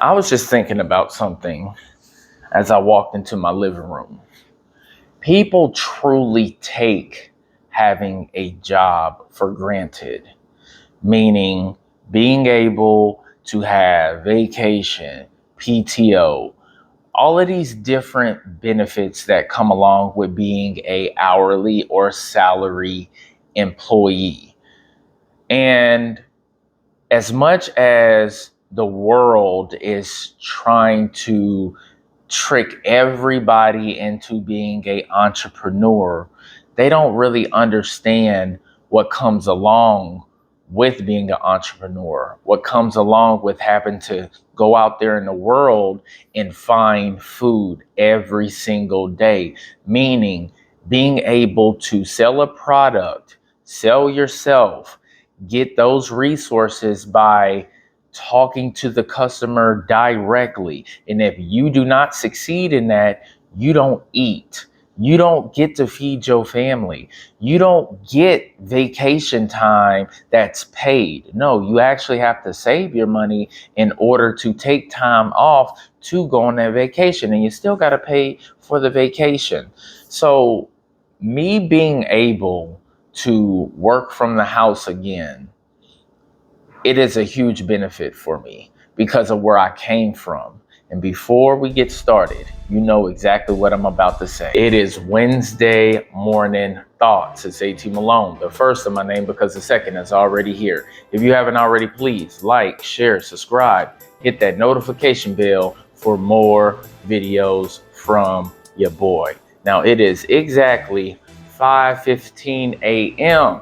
I was just thinking about something as I walked into my living room. People truly take having a job for granted, meaning being able to have vacation, PTO, all of these different benefits that come along with being a hourly or salary employee. And as much as the world is trying to trick everybody into being a entrepreneur, they don't really understand what comes along with being an entrepreneur, what comes along with having to go out there in the world and find food every single day, meaning being able to sell a product, sell yourself, get those resources by talking to the customer directly. And if you do not succeed in that, you don't eat. You don't get to feed your family. You don't get vacation time that's paid. No, you actually have to save your money in order to take time off to go on that vacation. And you still got to pay for the vacation. So me being able to work from the house again, it is a huge benefit for me because of where I came from. And before we get started, you know exactly what I'm about to say. It is Wednesday morning thoughts. It's AT Malone, the first of my name because the second is already here. If you haven't already, please like, share, subscribe, hit that notification bell for more videos from your boy. Now it is exactly 5:15 a.m.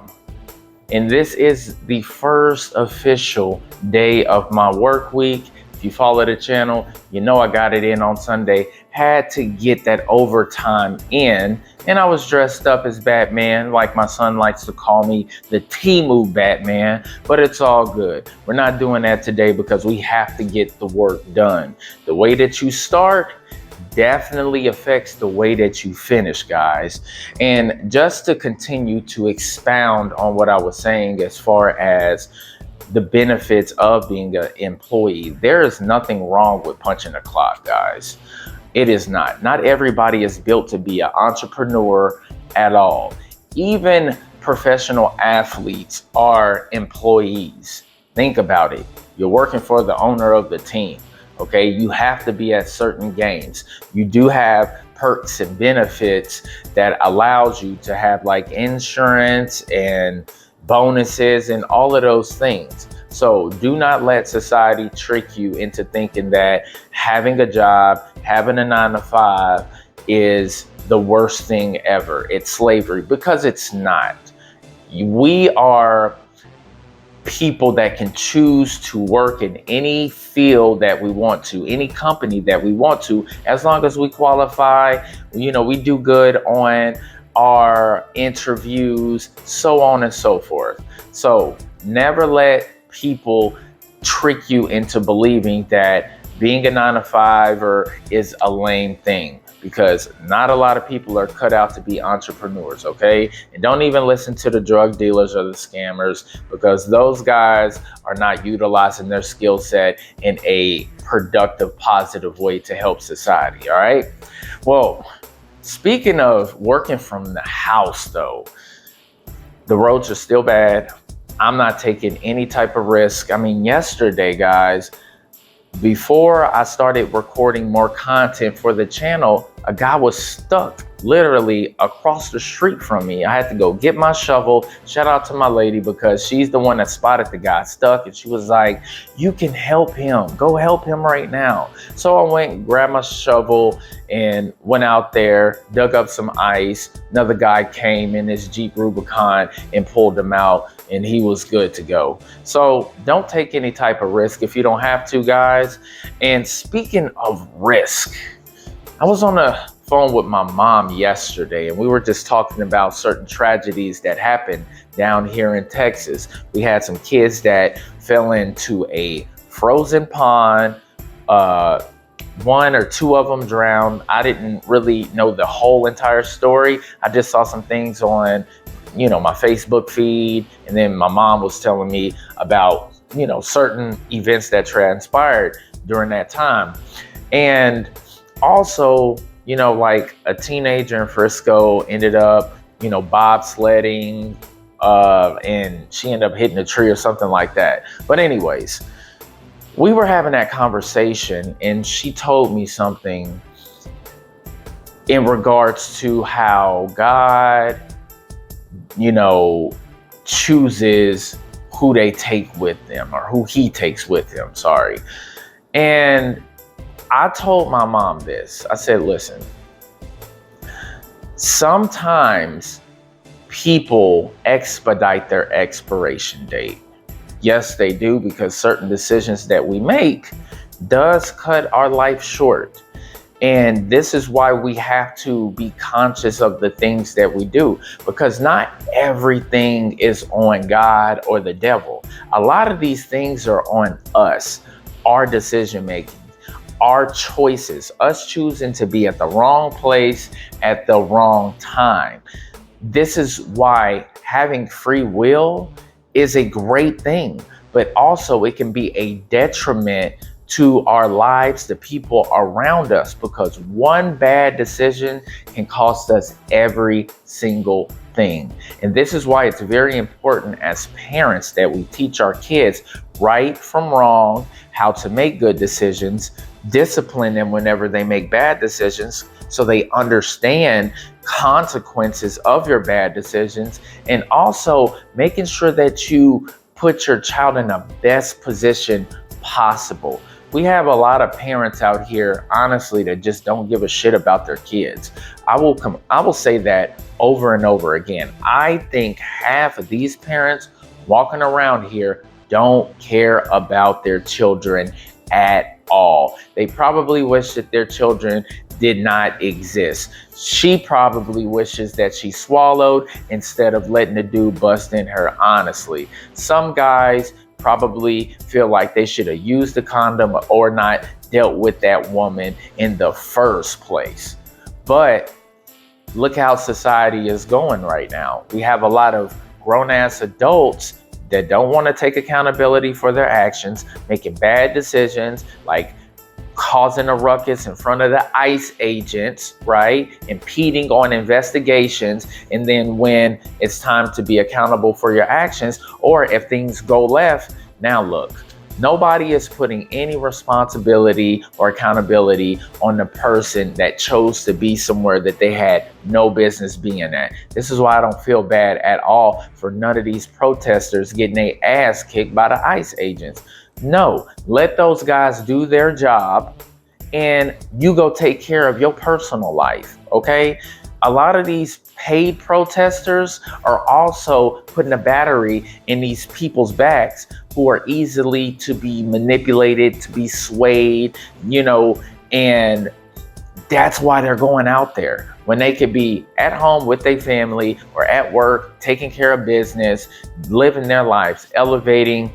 and this is the first official day of my work week. If you follow the channel, you know I got it in on Sunday. Had to get that overtime in. And I was dressed up as Batman, like my son likes to call me, the Temu Batman. But it's all good. We're not doing that today because we have to get the work done. The way that you start definitely affects the way that you finish, guys. And just to continue to expound on what I was saying as far as the benefits of being an employee, there is nothing wrong with punching a clock, guys. It is not. Not everybody is built to be an entrepreneur at all. Even professional athletes are employees. Think about it. You're working for the owner of the team. Okay, you have to be at certain games. You do have perks and benefits that allows you to have like insurance and bonuses and all of those things. So do not let society trick you into thinking that having a job, having a 9-to-5 is the worst thing ever. It's slavery, because it's not. We are people that can choose to work in any field that we want to, any company that we want to, as long as we qualify, you know, we do good on our interviews, so on and so forth. So never let people trick you into believing that being a 9-to-5 is a lame thing, because not a lot of people are cut out to be entrepreneurs, okay? And don't even listen to the drug dealers or the scammers, because those guys are not utilizing their skill set in a productive, positive way to help society, all right? Well, speaking of working from the house though, the roads are still bad. I'm not taking any type of risk. I mean, yesterday, guys, before I started recording more content for the channel, a guy was stuck literally across the street from me. I had to go get my shovel. Shout out to my lady, because she's the one that spotted the guy stuck, and she was like, you can help him. Go help him right now. So I went, grabbed my shovel, and went out there, dug up some ice. Another guy came in his Jeep Rubicon and pulled him out, and he was good to go. So don't take any type of risk if you don't have to, guys. And speaking of risk, I was on the phone with my mom yesterday, and we were just talking about certain tragedies that happened down here in Texas. We had some kids that fell into a frozen pond. One or two of them drowned. I didn't really know the whole entire story. I just saw some things on, you know, my Facebook feed, and then my mom was telling me about, you know, certain events that transpired. during that time. And also, like a teenager in Frisco ended up, bobsledding, and she ended up hitting a tree or something like that. But anyways, we were having that conversation and she told me something in regards to how God, chooses who they take with them, or who he takes with him, sorry. And I told my mom this. I said, listen, sometimes people expedite their expiration date. Yes, they do, because certain decisions that we make does cut our life short. And this is why we have to be conscious of the things that we do, because not everything is on God or the devil. A lot of these things are on us, our decision making, our choices, us choosing to be at the wrong place at the wrong time. This is why having free will is a great thing, but also it can be a detriment to our lives, the people around us, because one bad decision can cost us every single thing. And this is why it's very important as parents that we teach our kids right from wrong, how to make good decisions, discipline them whenever they make bad decisions so they understand consequences of your bad decisions, and also making sure that you put your child in the best position possible. We have a lot of parents out here, honestly, that just don't give a shit about their kids. I will say that over and over again. I think half of these parents walking around here don't care about their children at all. They probably wish that their children did not exist. She probably wishes that she swallowed instead of letting the dude bust in her, honestly. Some guys probably feel like they should have used the condom or not dealt with that woman in the first place. But look how society is going right now. We have a lot of grown-ass adults that don't want to take accountability for their actions, making bad decisions, like causing a ruckus in front of the ICE agents, right? Impeding on investigations. And then when it's time to be accountable for your actions, or if things go left, now look, nobody is putting any responsibility or accountability on the person that chose to be somewhere that they had no business being at. This is why I don't feel bad at all for none of these protesters getting their ass kicked by the ICE agents. No, let those guys do their job and you go take care of your personal life, okay? A lot of these paid protesters are also putting a battery in these people's backs who are easily to be manipulated, to be swayed, and that's why they're going out there when they could be at home with their family or at work, taking care of business, living their lives, elevating,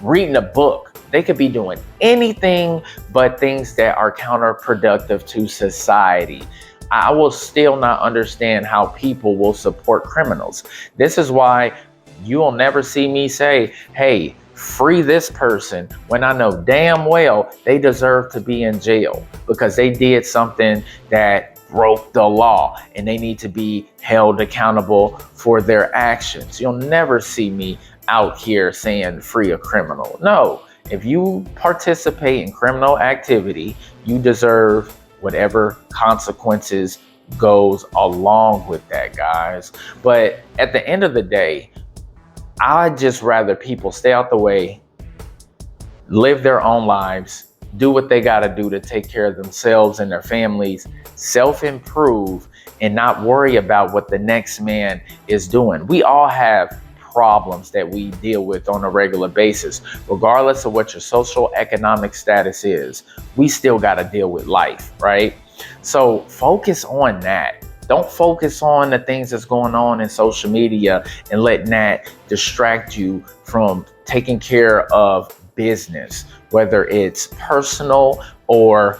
reading a book. They could be doing anything but things that are counterproductive to society. I will still not understand how people will support criminals. This is why you will never see me say, hey, free this person, when I know damn well they deserve to be in jail because they did something that broke the law and they need to be held accountable for their actions. You'll never see me out here saying free a criminal. No, if you participate in criminal activity, you deserve whatever consequences goes along with that, guys. But at the end of the day, I'd just rather people stay out the way, live their own lives, do what they got to do to take care of themselves and their families, self-improve, and not worry about what the next man is doing. We all have problems that we deal with on a regular basis. Regardless of what your social economic status is, we still got to deal with life, right? So focus on that. Don't focus on the things that's going on in social media and letting that distract you from taking care of business, whether it's personal or,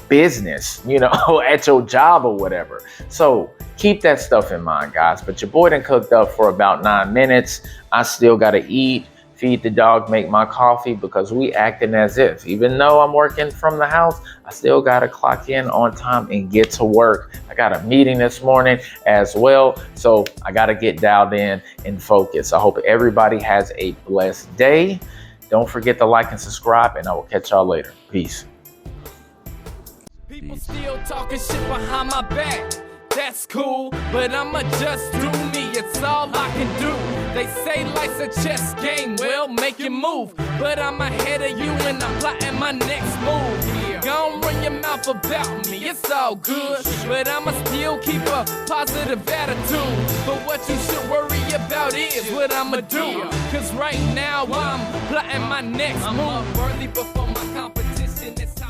business, at your job or whatever. So keep that stuff in mind, guys. But your boy done cooked up for about 9 minutes. I still got to eat, feed the dog, make my coffee, because we acting as if, even though I'm working from the house, I still got to clock in on time and get to work. I got a meeting this morning as well, so I got to get dialed in and focus. I hope everybody has a blessed day. Don't forget to like and subscribe, and I will catch y'all later. Peace. People still talking shit behind my back. That's cool, but I'ma just do me, it's all I can do. They say life's a chess game, well, make you move. But I'm ahead of you and I'm plotting my next move. Gon' run your mouth about me, it's all good. But I'ma still keep a positive attitude. But what you should worry about is what I'ma do. Cause right now I'm plotting my next move. I'm worthy before my competition is